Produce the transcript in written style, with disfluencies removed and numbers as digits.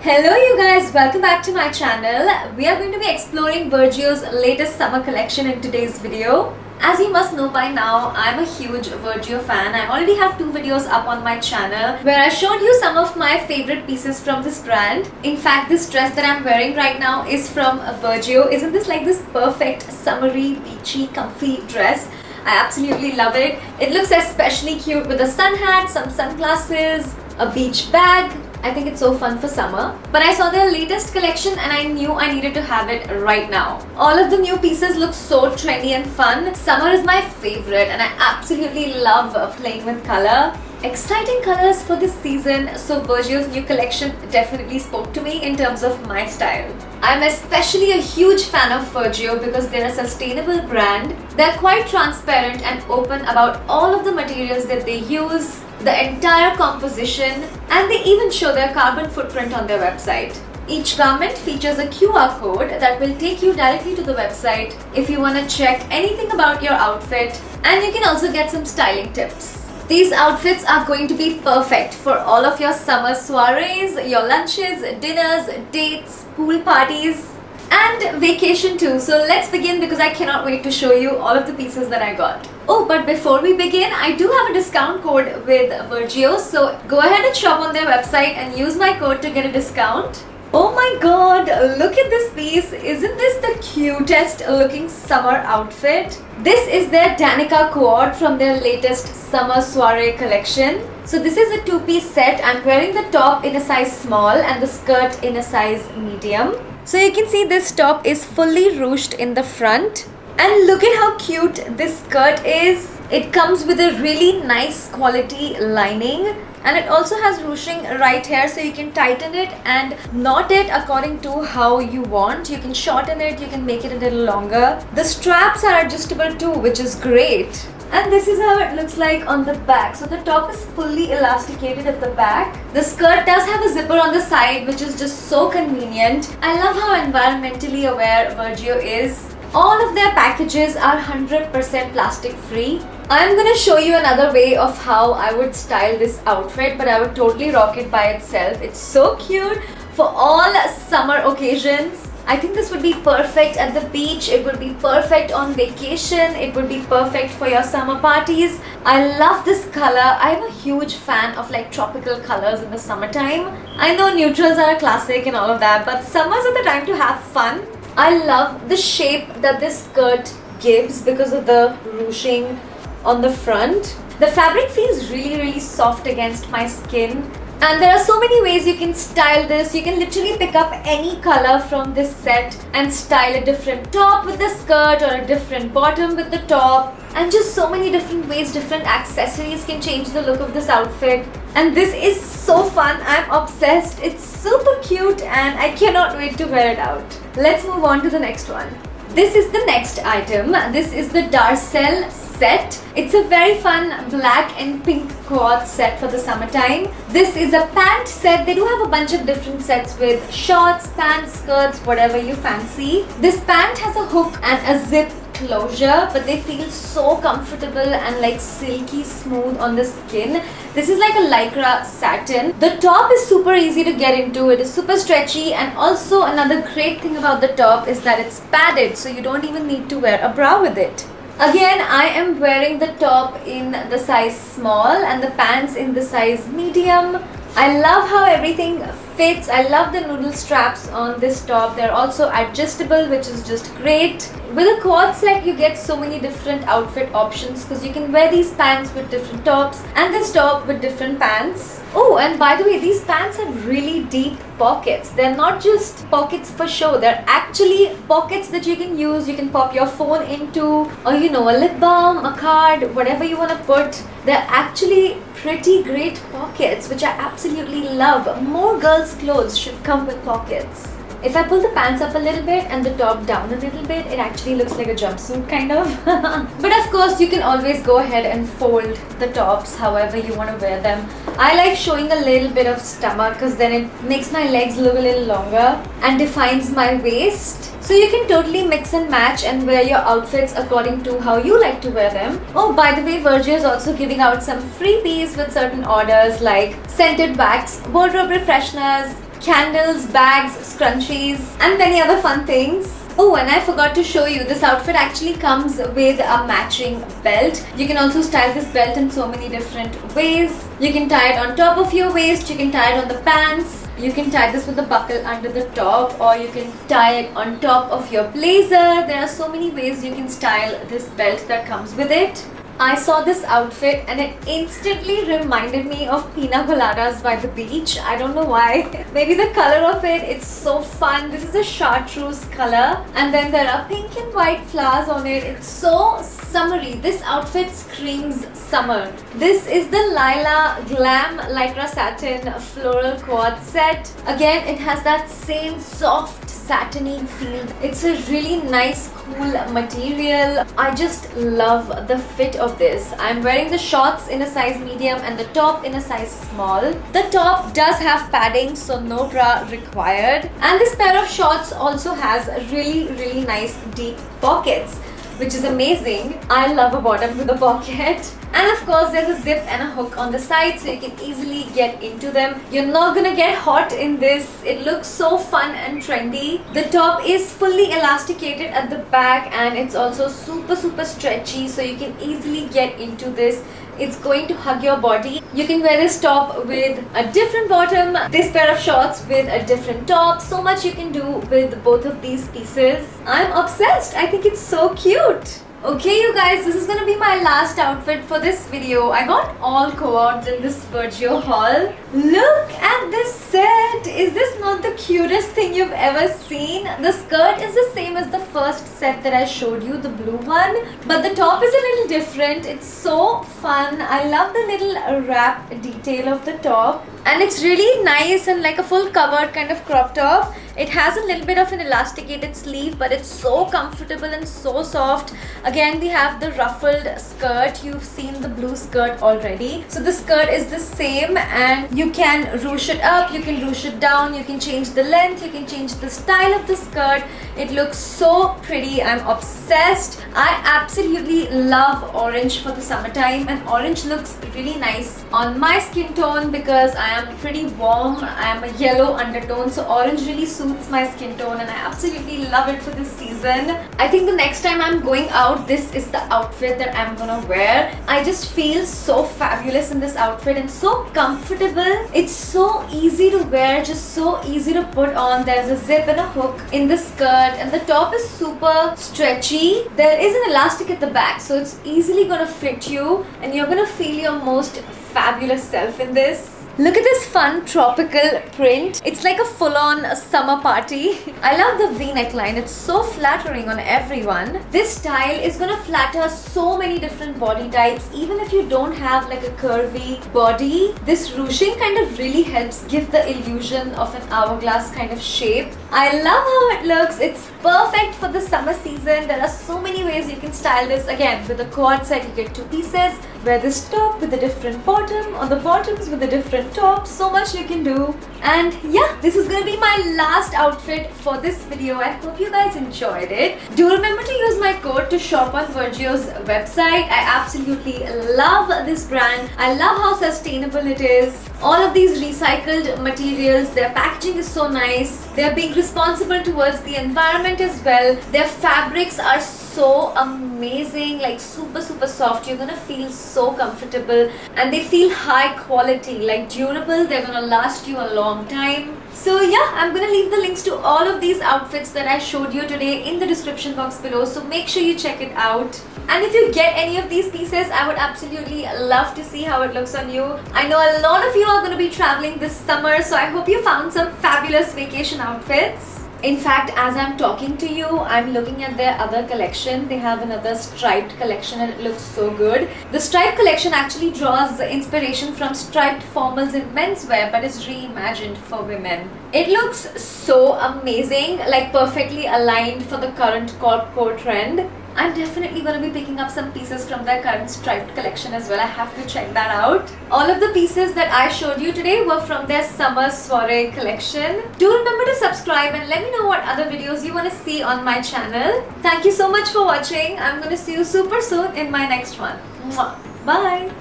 Hello you guys, welcome back to my channel. We are going to be exploring Virgio's latest summer collection in today's video. As you must know by now, I'm a huge Virgio fan. I already have 2 videos up on my channel where I showed you some of my favorite pieces from this brand. In fact, this dress that I'm wearing right now is from Virgio. Isn't this like this perfect summery, beachy, comfy dress? I absolutely love it. It looks especially cute with a sun hat, some sunglasses, a beach bag. I think it's so fun for summer. But I saw their latest collection and I knew I needed to have it right now. All of the new pieces look so trendy and fun. Summer is my favorite and I absolutely love playing with color. Exciting colors for this season, so Virgio's new collection definitely spoke to me in terms of my style. I'm especially a huge fan of Virgio because they're a sustainable brand. They're quite transparent and open about all of the materials that they use, the entire composition, and they even show their carbon footprint on their website. Each garment features a QR code that will take you directly to the website if you want to check anything about your outfit, and you can also get some styling tips. These outfits are going to be perfect for all of your summer soirees, your lunches, dinners, dates, pool parties, and vacation too. So let's begin because I cannot wait to show you all of the pieces that I got. Oh, but before we begin, I do have a discount code with Virgio, so go ahead and shop on their website and use my code to get a discount. Oh my god, look at this piece. Isn't this the cutest looking summer outfit? This is their Danica Quad from their latest summer soiree collection. So this is a 2-piece set. I'm wearing the top in a size small and the skirt in a size medium. So you can see this top is fully ruched in the front. And look at how cute this skirt is. It comes with a really nice quality lining, and it also has ruching right here, so you can tighten it and knot it according to how you want. You can shorten it, you can make it a little longer. The straps are adjustable too, which is great. And this is how it looks like on the back. So the top is fully elasticated at the back. The skirt does have a zipper on the side, which is just so convenient. I love how environmentally aware Virgio is. All of their packages are 100% plastic free. I'm gonna show you another way of how I would style this outfit, but I would totally rock it by itself. It's so cute for all summer occasions. I think this would be perfect at the beach. It would be perfect on vacation. It would be perfect for your summer parties. I love this color. I'm a huge fan of like tropical colors in the summertime. I know neutrals are a classic and all of that, but summers are the time to have fun. I love the shape that this skirt gives because of the ruching on the front. The fabric feels really soft against my skin. And there are so many ways you can style this. You can literally pick up any color from this set and style a different top with the skirt or a different bottom with the top. And just so many different ways, different accessories can change the look of this outfit. And this is so fun. I'm obsessed. It's super cute and I cannot wait to wear it out. Let's move on to the next one. This is the next item. This is the Darcel set. It's a very fun black and pink quad set for the summertime. This is a pant set. They do have a bunch of different sets with shorts, pants, skirts, whatever you fancy. This pant has a hook and a zip closure, but they feel so comfortable and like silky smooth on the skin. This is like a lycra satin. The top is super easy to get into. It is super stretchy, and also another great thing about the top is that it's padded, so you don't even need to wear a bra with it. Again, I am wearing the top in the size small and the pants in the size medium. I love how everything fits. I love the noodle straps on this top. They're also adjustable, which is just great. With a quad set, you get so many different outfit options because you can wear these pants with different tops and this top with different pants. Oh, and by the way, these pants have really deep pockets. They're not just pockets for show. They're actually pockets that you can use. You can pop your phone into, or you know, a lip balm, a card, whatever you want to put. They're actually pretty great pockets, which I absolutely love. More girls' clothes should come with pockets. If I pull the pants up a little bit and the top down a little bit, it actually looks like a jumpsuit kind of. But of course, you can always go ahead and fold the tops however you want to wear them. I like showing a little bit of stomach because then it makes my legs look a little longer and defines my waist. So you can totally mix and match and wear your outfits according to how you like to wear them. Oh, by the way, Virgio is also giving out some freebies with certain orders like scented wax, wardrobe refresheners, candles, bags, scrunchies, and many other fun things. Oh, and I forgot to show you, this outfit actually comes with a matching belt. You can also style this belt in so many different ways. You can tie it on top of your waist, you can tie it on the pants, you can tie this with a buckle under the top, or you can tie it on top of your blazer. There are so many ways you can style this belt that comes with it. I saw this outfit and it instantly reminded me of Pina Coladas by the beach. I don't know why. Maybe the color of it, it's so fun. This is a chartreuse color, and then there are pink and white flowers on it. It's so summery. This outfit screams summer. This is the Lila Glam Lycra Satin Floral Quad set. Again, it has that same soft satiny feel. It's a really nice cool material. I just love the fit of this. I'm wearing the shorts in a size medium and the top in a size small. The top does have padding, so no bra required, and this pair of shorts also has really nice deep pockets, which is amazing. I love a bottom with a pocket. And of course, there's a zip and a hook on the side, so you can easily get into them. You're not gonna get hot in this. It looks so fun and trendy. The top is fully elasticated at the back, and it's also super stretchy, so you can easily get into this. It's going to hug your body. You can wear this top with a different bottom, this pair of shorts with a different top. So much you can do with both of these pieces. I'm obsessed. I think it's so cute. Okay, you guys, this is gonna be my last outfit for this video. I got all co-ords in this Vergio haul. Look at this set. Is this not the cutest thing you've ever seen? The skirt is the same as the first set that I showed you, the blue one, but the top is a little different. It's so fun. I love the little wrap detail of the top, and it's really nice and like a full covered kind of crop top. It has a little bit of an elasticated sleeve, but it's so comfortable and so soft. Again, we have the ruffled skirt. You've seen the blue skirt already. So the skirt is the same, and you can ruche it up, you can ruche it down, you can change the length, you can change the style of the skirt. It looks so pretty. I'm obsessed. I absolutely love orange for the summertime, and orange looks really nice on my skin tone because I am pretty warm. I am a yellow undertone, so orange really suits my skin tone, and I absolutely love it for this season. I think the next time I'm going out, this is the outfit that I'm gonna wear. I just feel so fabulous in this outfit and so comfortable. It's so easy to wear, just so easy to put on. There's a zip and a hook in the skirt, and the top is super stretchy. There is an elastic at the back, so it's easily gonna fit you, and you're gonna feel your most fabulous self in this. Look at this fun tropical print. It's like a full-on summer party. I love the V-neckline. It's so flattering on everyone. This style is gonna flatter so many different body types. Even if you don't have like a curvy body, this ruching kind of really helps give the illusion of an hourglass kind of shape. I love how it looks. It's perfect for the summer season. There are so many ways you can style this. Again, with the quad set, you get two pieces. Wear this top with a different bottom, or the bottoms with a different top. So much you can do. And yeah, this is gonna be my last outfit for this video. I hope you guys enjoyed it. Do remember to use my code to shop on Vergio's website. I absolutely love this brand. I love how sustainable it is. All of these recycled materials, their packaging is so nice. They're being responsible towards the environment as well. Their fabrics are so amazing, like super soft. You're gonna feel so comfortable, and they feel high quality, like durable. They're gonna last you a long time. So yeah, I'm gonna leave the links to all of these outfits that I showed you today in the description box below, so make sure you check it out. And if you get any of these pieces, I would absolutely love to see how it looks on you. I know a lot of you are going to be traveling this summer, so I hope you found some fabulous vacation outfits. In fact, as I'm talking to you, I'm looking at their other collection. They have another striped collection, and it looks so good. The striped collection actually draws inspiration from striped formals in menswear, but is reimagined for women. It looks so amazing, like perfectly aligned for the current corpcore trend. I'm definitely going to be picking up some pieces from their current striped collection as well. I have to check that out. All of the pieces that I showed you today were from their summer soiree collection. Do remember to subscribe and let me know what other videos you want to see on my channel. Thank you so much for watching. I'm going to see you super soon in my next one. Mwah. Bye!